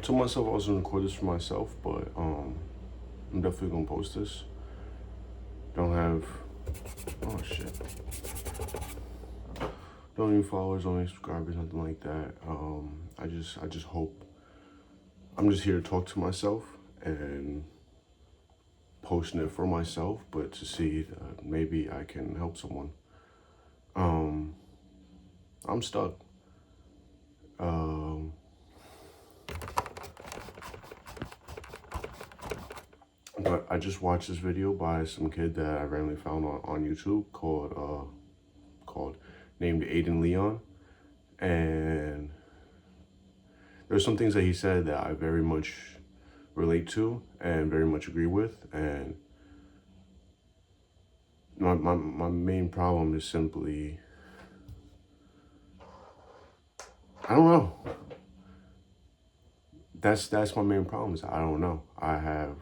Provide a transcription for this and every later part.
told myself I was gonna record this for myself, but I'm definitely gonna post this. Don't have oh shit. Don't need followers, don't need subscribers, nothing like that. I just hope I'm just here to talk to myself and posting it for myself, but to see that maybe I can help someone. Um, I'm stuck. Um, but I just watched this video by some kid that I randomly found on YouTube called named Aiden Leon, and there's some things that he said that I very much relate to and very much agree with, and my main problem is simply I don't know. That's my main problem is I don't know. I have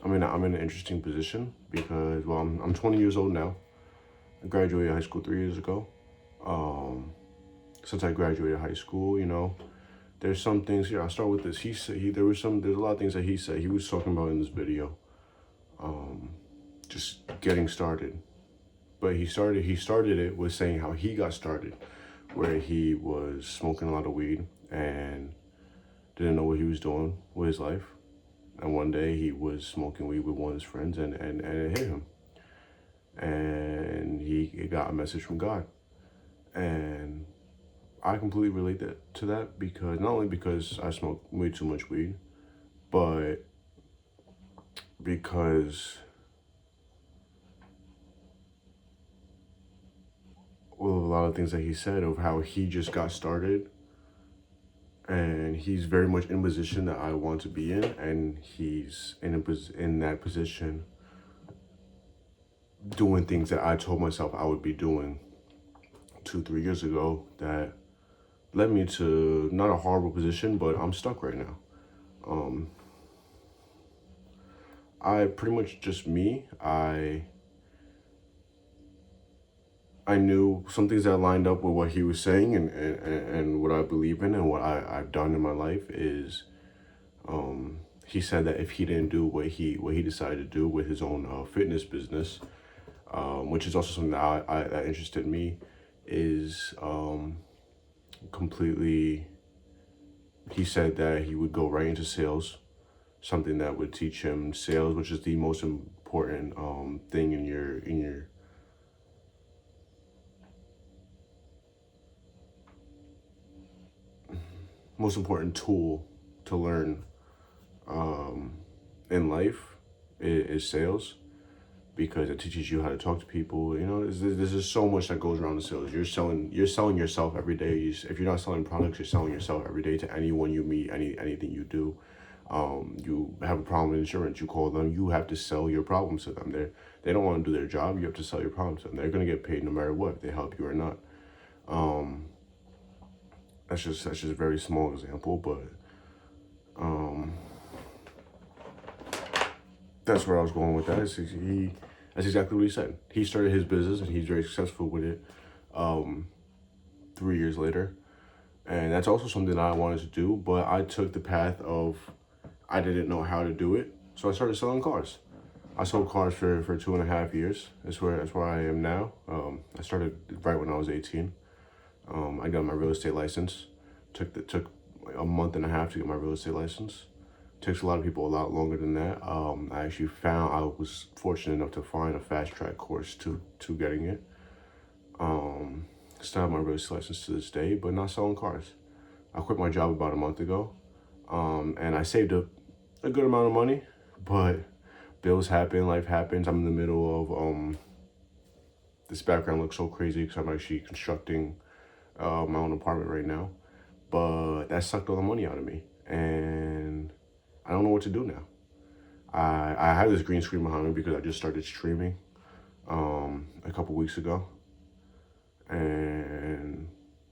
I'm in an interesting position because well I'm 20 years old now. I graduated high school 3 years ago. Since I graduated high school, there's some things here. I'll start with this. He said there's a lot of things that he said. He was talking about in this video. Just getting started. But he started it with saying how he got started, where he was smoking a lot of weed and didn't know what he was doing with his life. And one day he was smoking weed with one of his friends and it hit him. And he got a message from God. And I completely relate to that because not only because I smoke way too much weed, but because well, a lot of things that he said of how he just got started and he's very much in a position that I want to be in, and he's in that position doing things that I told myself I would be doing 2-3 years ago that led me to not a horrible position, but I'm stuck right now. I pretty much just me. I knew some things that lined up with what he was saying and what I believe in and what I've done in my life is he said that if he didn't do what he decided to do with his own fitness business, which is also something that interested me, is completely. He said that he would go right into sales, something that would teach him sales, which is the most important thing in your most important tool to learn in life is sales, because it teaches you how to talk to people. There's just so much that goes around the sales. You're selling yourself every day. If you're not selling products, you're selling yourself every day to anyone you meet, anything you do. You have a problem with insurance, you call them, you have to sell your problems to them. They don't want to do their job, you have to sell your problems to them. They're going to get paid no matter what, if they help you or not. That's just a very small example, but that's where I was going with that. That's exactly what he said. He started his business and he's very successful with it 3 years later. And that's also something that I wanted to do, but I took the path of I didn't know how to do it. So I started selling cars. I sold cars for 2.5 years. That's where I am now. I started right when I was 18. I got my real estate license. Took a month and a half to get my real estate license. Takes a lot of people a lot longer than that. I was fortunate enough to find a fast track course to getting it. Still have my real estate license to this day, but not selling cars. I quit my job about a month ago, and I saved a good amount of money, but bills happen, life happens. I'm in the middle of this background looks so crazy because I'm actually constructing my own apartment right now, but that sucked all the money out of me, and I don't know what to do now. I have this green screen behind me because I just started streaming a couple weeks ago, and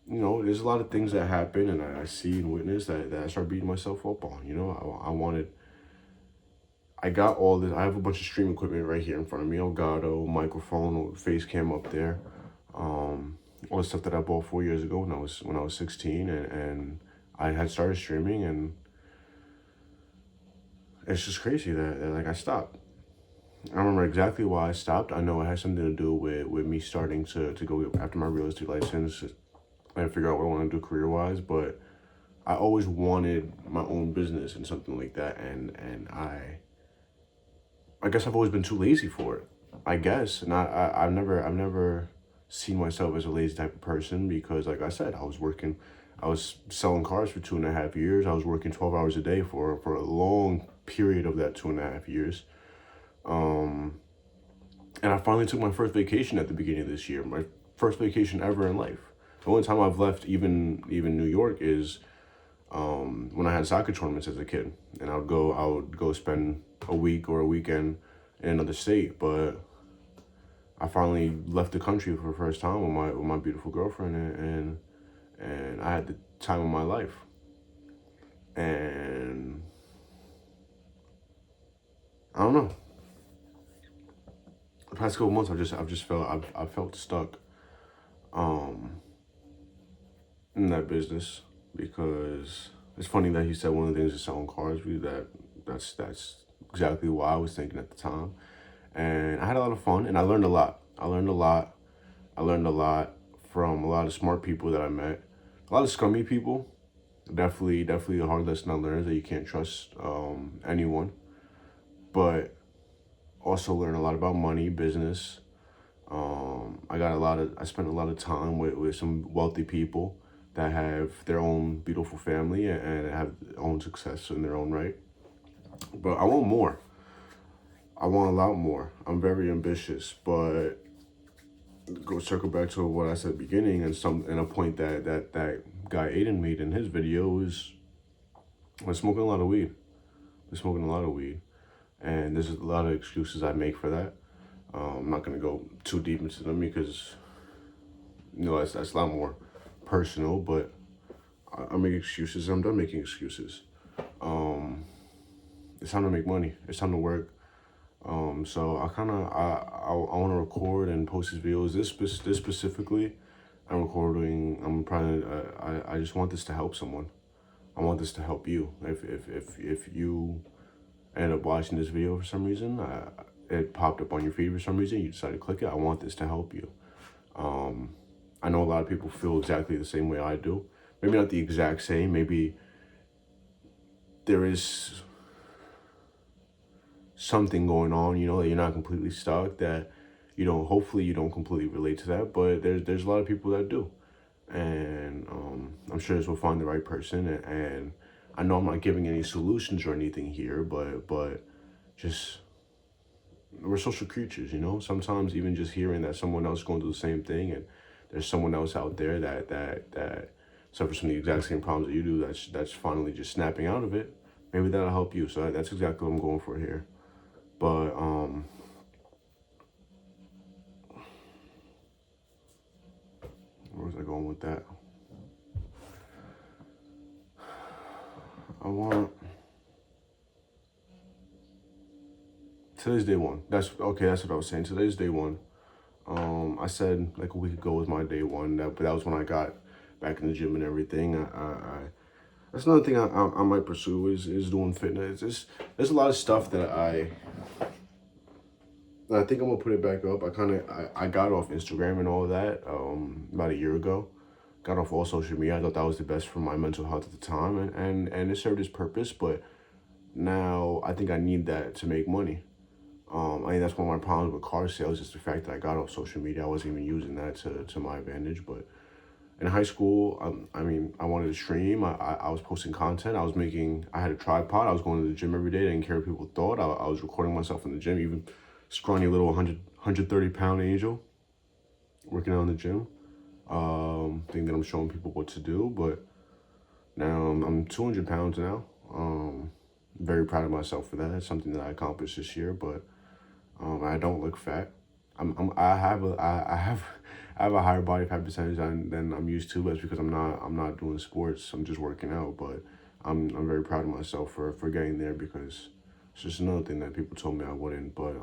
there's a lot of things that happen and I see and witness that I start beating myself up on. I got all this. I have a bunch of stream equipment right here in front of me. Elgato, microphone, face cam up there, all the stuff that I bought 4 years ago when I was 16, and I had started streaming, and it's just crazy that like I stopped. I don't remember exactly why I stopped. I know it has something to do with me starting to go after my real estate license and figure out what I want to do career wise, but I always wanted my own business and something like that, and I guess I've always been too lazy for it. I guess, and I've never seen myself as a lazy type of person because, like I said, I was selling cars for 2.5 years. I was working 12 hours a day for a long period of that 2.5 years. And I finally took my first vacation at the beginning of this year. My first vacation ever in life. The only time I've left even New York is when I had soccer tournaments as a kid, and I would go spend a week or a weekend in another state. But I finally left the country for the first time with my beautiful girlfriend, and I had the time of my life. And I don't know. The past couple months, I've felt stuck in that business, because it's funny that he said one of the things is selling cars. That's exactly what I was thinking at the time, and I had a lot of fun, and I learned a lot. I learned a lot from a lot of smart people that I met, a lot of scummy people. Definitely a hard lesson I learned is that you can't trust anyone, but also learn a lot about money, business. I spent a lot of time with some wealthy people that have their own beautiful family and have their own success in their own right. But I want more. I want a lot more. I'm very ambitious, but go circle back to what I said at the beginning, and a point that guy Aiden made in his video is I'm smoking a lot of weed. I'm smoking a lot of weed, and there's a lot of excuses I make for that. I'm not gonna go too deep into them because that's a lot more personal. But I make excuses. I'm done making excuses. It's time to make money. It's time to work. So I want to record and post these videos. This specifically, I'm recording. I just want this to help someone. I want this to help you. If you end up watching this video for some reason, it popped up on your feed for some reason, you decided to click it. I want this to help you. I know a lot of people feel exactly the same way I do. Maybe not the exact same. Maybe there is something going on, that you're not completely stuck, that hopefully you don't completely relate to that, but there's a lot of people that do. And I'm sure this will find the right person, and I know I'm not giving any solutions or anything here, but just we're social creatures, sometimes even just hearing that someone else is going through the same thing, and there's someone else out there that suffers from the exact same problems that you do, that's finally just snapping out of it. Maybe that'll help you. So that's exactly what I'm going for here. But where was I going with that? Today's day one. That's what I was saying. Today's day one. I said like a week ago was my day one. But that was when I got back in the gym and everything. That's another thing I might pursue is doing fitness. There's a lot of stuff that I think I'm gonna put it back up. I got off Instagram and all of that about a year ago. Got off all social media. I thought that was the best for my mental health at the time, and it served its purpose. But now I think I need that to make money. I think that's one of my problems with car sales is the fact that I got off social media. I wasn't even using that to my advantage. But in high school, I wanted to stream. I was posting content. I had a tripod. I was going to the gym every day. I didn't care what people thought. I was recording myself in the gym, even scrawny little 130-pound angel working out in the gym. Think that I'm showing people what to do, but now I'm 200 pounds now. Very proud of myself for that. That's something that I accomplished this year, but I don't look fat. I have a higher body fat percentage than I'm used to, but it's because I'm not doing sports. I'm just working out, but I'm very proud of myself for getting there, because it's just another thing that people told me I wouldn't. But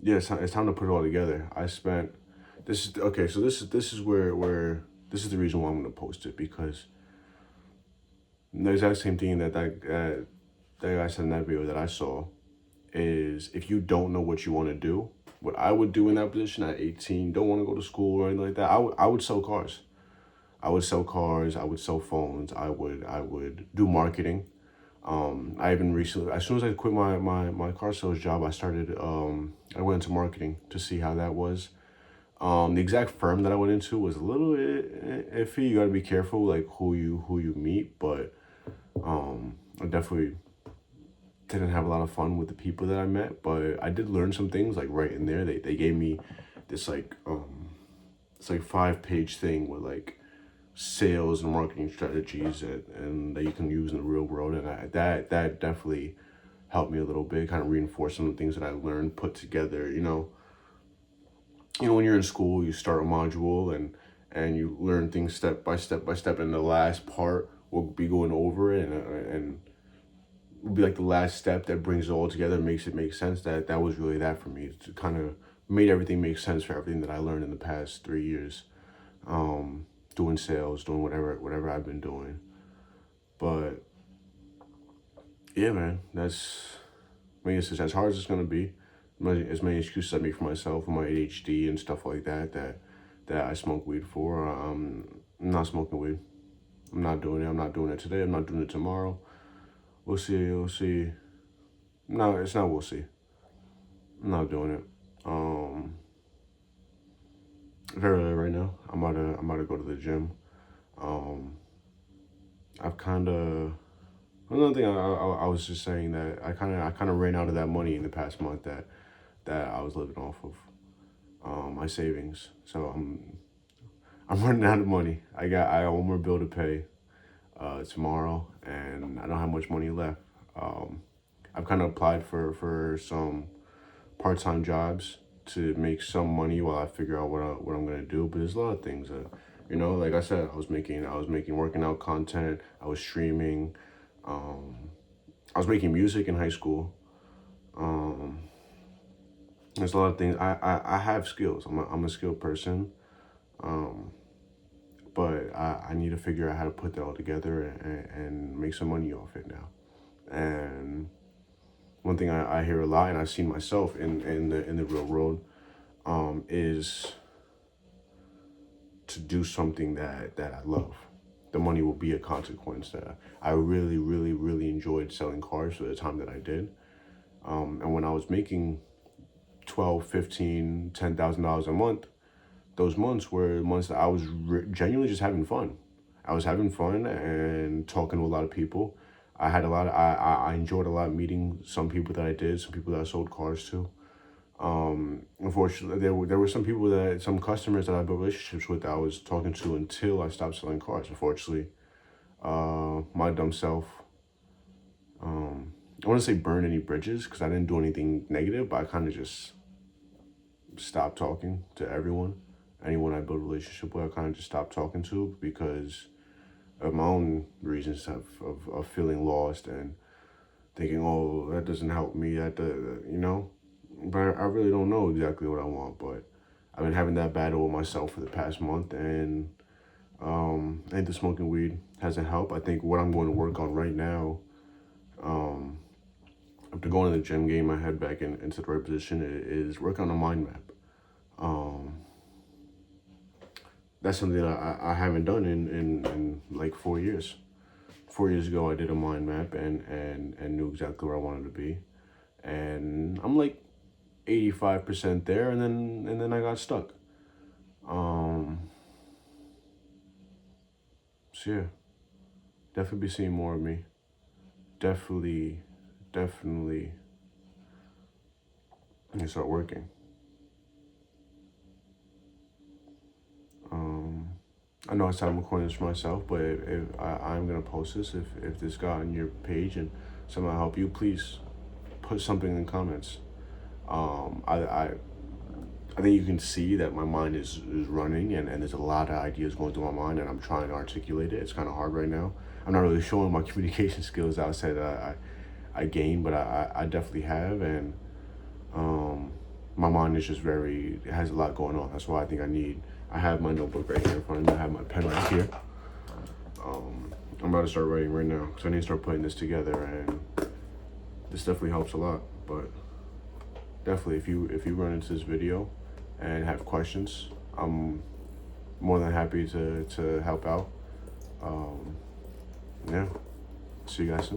yeah, it's time to put it all together. I spent this is okay. So this is where this is the reason why I'm gonna post it, because the exact same thing that guy said in that video that I saw is, if you don't know what you want to do, what I would do in that position at 18, don't want to go to school or anything like that, I would sell cars. I would sell cars. I would sell phones. I would do marketing. I even recently, as soon as I quit my car sales job, I went into marketing to see how that was. The exact firm that I went into was a little iffy. You got to be careful, like who you meet, but I definitely didn't have a lot of fun with the people that I met, but I did learn some things like right in there. They gave me this like it's like 5-page thing with like sales and marketing strategies and that you can use in the real world, and that definitely helped me a little bit, kind of reinforce some of the things that I learned, put together. When you're in school, you start a module and you learn things step by step by step, and the last part will be going over it, and will be like the last step that brings it all together, makes it make sense. That was really that for me. It kind of made everything make sense for everything that I learned in the past 3 years, doing sales, doing whatever I've been doing. But yeah, man, it's as hard as it's gonna be. As many excuses I make for myself and my ADHD and stuff like that I smoke weed for. I'm not smoking weed. I'm not doing it. I'm not doing it today. I'm not doing it tomorrow. We'll see. We'll see. No, it's not. We'll see. I'm not doing it. Very early right now. I'm about to go to the gym. Um, I've kind of Another thing I was just saying that I kind of ran out of that money in the past month that I was living off of, my savings. So I'm running out of money. I got one more bill to pay tomorrow, and I don't have much money left. Um, I've kind of applied for some part-time jobs to make some money while I figure out what I'm gonna do. But there's a lot of things that, like I said, I was making working out content. I was streaming. Um, I was making music in high school. Um, there's a lot of things. I have skills. I'm a skilled person. Um, but I need to figure out how to put that all together and make some money off it now. And one thing I hear a lot, and I've seen myself in the real world, is to do something that I love. The money will be a consequence. That I really, really, really enjoyed selling cars for the time that I did. And when I was making 12, 15, $10,000 a month, those months were months that I was genuinely just having fun. I was having fun and talking to a lot of people. I enjoyed a lot meeting some people that I did, some people that I sold cars to. Unfortunately, there were some customers that I built relationships with that I was talking to until I stopped selling cars. Unfortunately, my dumb self, I want to say burn any bridges, because I didn't do anything negative, but I kind of just stopped talking to everyone. Anyone I built a relationship with, I kind of just stopped talking to, because of my own reasons of feeling lost and thinking, oh, that doesn't help me. But I really don't know exactly what I want. But I've been having that battle with myself for the past month, and I think the smoking weed hasn't helped. I think what I'm going to work on right now, after going to the gym, getting my head back into the right position, is work on a mind map. Um, that's something that I haven't done in like 4 years. 4 years ago, I did a mind map and knew exactly where I wanted to be, and I'm like 85% there, and then I got stuck. Um, so yeah, definitely be seeing more of me. Definitely need to start working. Um, I know I said I'm recording this for myself, but if I'm gonna post this, if this got on your page and somehow help you, please put something in the comments. I think you can see that my mind is running, and there's a lot of ideas going through my mind, and I'm trying to articulate it. It's kind of hard right now. I'm not really showing my communication skills outside that I gained, but I definitely have. And um, my mind is just it has a lot going on. That's why I think I have my notebook right here in front of me. I have my pen right here. I'm about to start writing right now because I need to start putting this together, and this definitely helps a lot. But definitely, if you run into this video and have questions, I'm more than happy to help out. Yeah, see you guys soon.